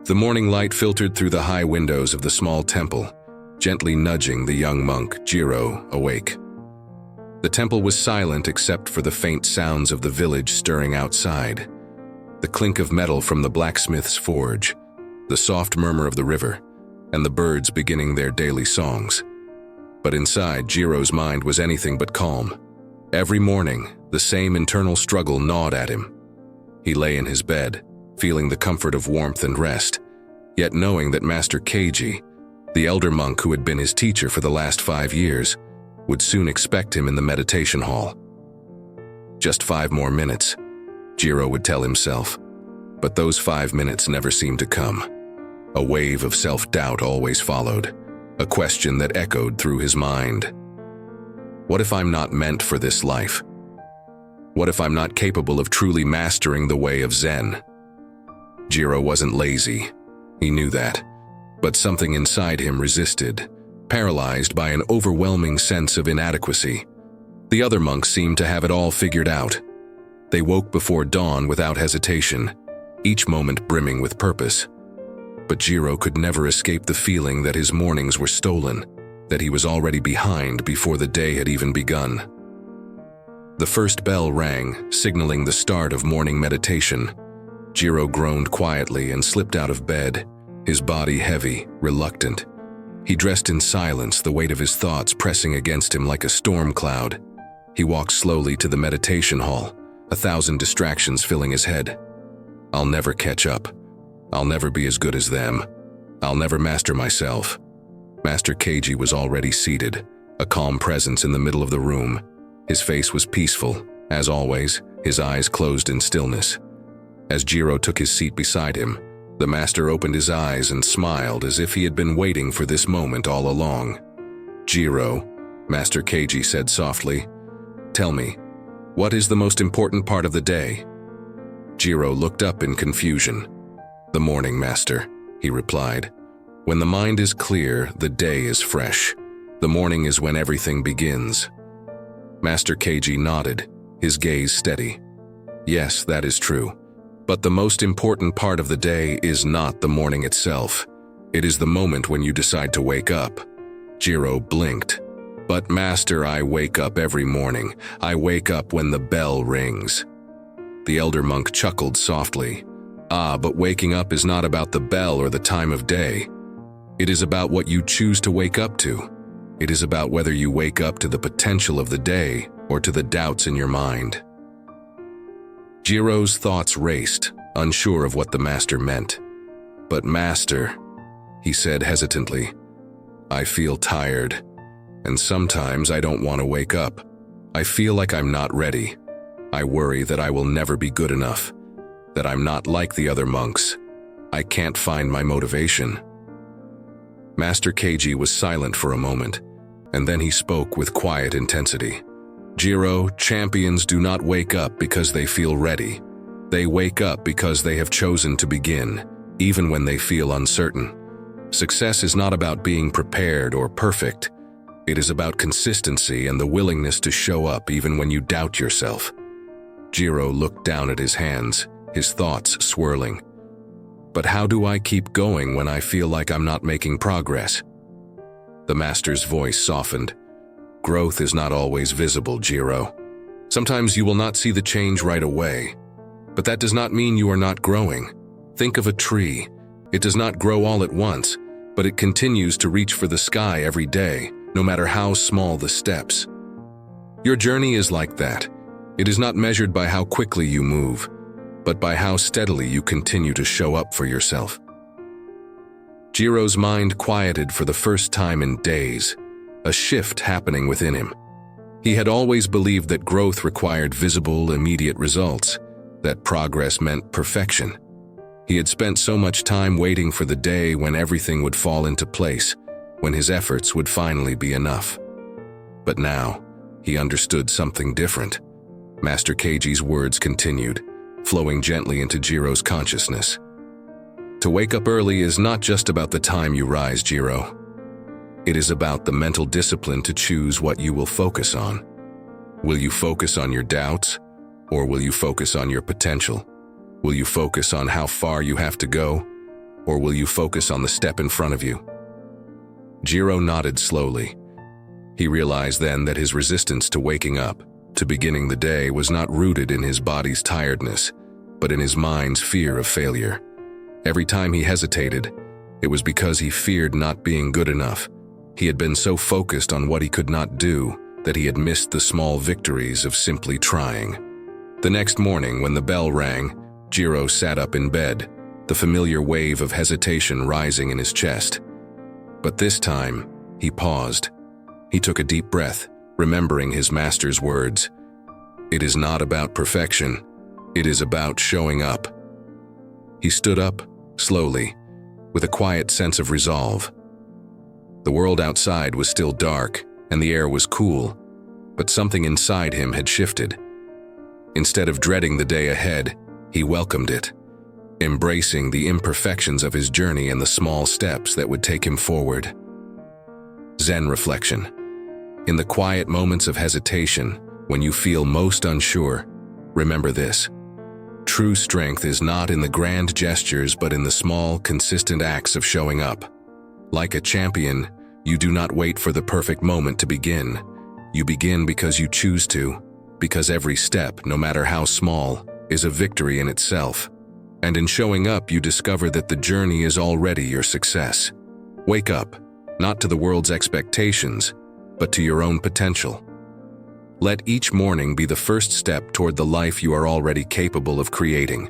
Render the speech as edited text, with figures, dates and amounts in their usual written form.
The morning light filtered through the high windows of the small temple, gently nudging the young monk, Jiro, awake. The temple was silent except for the faint sounds of the village stirring outside, the clink of metal from the blacksmith's forge, the soft murmur of the river, and the birds beginning their daily songs. But inside, Jiro's mind was anything but calm. Every morning, the same internal struggle gnawed at him. He lay in his bed, feeling the comfort of warmth and rest, yet knowing that Master Keiji, the elder monk who had been his teacher for the last 5 years, would soon expect him in the meditation hall. Just 5 more minutes, Jiro would tell himself, but those 5 minutes never seemed to come. A wave of self-doubt always followed, a question that echoed through his mind. What if I'm not meant for this life? What if I'm not capable of truly mastering the way of Zen? Jiro wasn't lazy, he knew that, but something inside him resisted, paralyzed by an overwhelming sense of inadequacy. The other monks seemed to have it all figured out. They woke before dawn without hesitation, each moment brimming with purpose. But Jiro could never escape the feeling that his mornings were stolen, that he was already behind before the day had even begun. The first bell rang, signaling the start of morning meditation. Jiro groaned quietly and slipped out of bed, his body heavy, reluctant. He dressed in silence, the weight of his thoughts pressing against him like a storm cloud. He walked slowly to the meditation hall, 1,000 distractions filling his head. I'll never catch up. I'll never be as good as them. I'll never master myself. Master Keiji was already seated, a calm presence in the middle of the room. His face was peaceful, as always, his eyes closed in stillness. As Jiro took his seat beside him, the master opened his eyes and smiled as if he had been waiting for this moment all along. Jiro, Master Keiji said softly, tell me, what is the most important part of the day? Jiro looked up in confusion. The morning, master, he replied. When the mind is clear, the day is fresh. The morning is when everything begins. Master Keiji nodded, his gaze steady. Yes, that is true. But the most important part of the day is not the morning itself. It is the moment when you decide to wake up. Jiro blinked. But master, I wake up every morning. I wake up when the bell rings. The elder monk chuckled softly. But waking up is not about the bell or the time of day. It is about what you choose to wake up to. It is about whether you wake up to the potential of the day or to the doubts in your mind. Jiro's thoughts raced, unsure of what the master meant. But master, he said hesitantly, I feel tired, and sometimes I don't want to wake up. I feel like I'm not ready. I worry that I will never be good enough, that I'm not like the other monks. I can't find my motivation. Master Keiji was silent for a moment, and then he spoke with quiet intensity. Jiro, champions do not wake up because they feel ready. They wake up because they have chosen to begin, even when they feel uncertain. Success is not about being prepared or perfect. It is about consistency and the willingness to show up even when you doubt yourself. Jiro looked down at his hands, his thoughts swirling. But how do I keep going when I feel like I'm not making progress? The master's voice softened. Growth is not always visible, Jiro. Sometimes you will not see the change right away. But that does not mean you are not growing. Think of a tree. It does not grow all at once, but it continues to reach for the sky every day, no matter how small the steps. Your journey is like that. It is not measured by how quickly you move, but by how steadily you continue to show up for yourself. Jiro's mind quieted for the first time in days, a shift happening within him. He had always believed that growth required visible, immediate results, that progress meant perfection. He had spent so much time waiting for the day when everything would fall into place, when his efforts would finally be enough. But now, he understood something different. Master Keiji's words continued, flowing gently into Jiro's consciousness. To wake up early is not just about the time you rise, Jiro. It is about the mental discipline to choose what you will focus on. Will you focus on your doubts, or will you focus on your potential? Will you focus on how far you have to go, or will you focus on the step in front of you? Jiro nodded slowly. He realized then that his resistance to waking up, to beginning the day, was not rooted in his body's tiredness, but in his mind's fear of failure. Every time he hesitated, it was because he feared not being good enough. He had been so focused on what he could not do that he had missed the small victories of simply trying. The next morning, when the bell rang, Jiro sat up in bed, the familiar wave of hesitation rising in his chest. But this time, he paused. He took a deep breath, remembering his master's words. "It is not about perfection. It is about showing up." He stood up, slowly, with a quiet sense of resolve. The world outside was still dark, and the air was cool, but something inside him had shifted. Instead of dreading the day ahead, he welcomed it, embracing the imperfections of his journey and the small steps that would take him forward. Zen reflection. In the quiet moments of hesitation, when you feel most unsure, remember this. True strength is not in the grand gestures but in the small, consistent acts of showing up. Like a champion, you do not wait for the perfect moment to begin. You begin because you choose to, because every step, no matter how small, is a victory in itself. And in showing up, you discover that the journey is already your success. Wake up, not to the world's expectations, but to your own potential. Let each morning be the first step toward the life you are already capable of creating.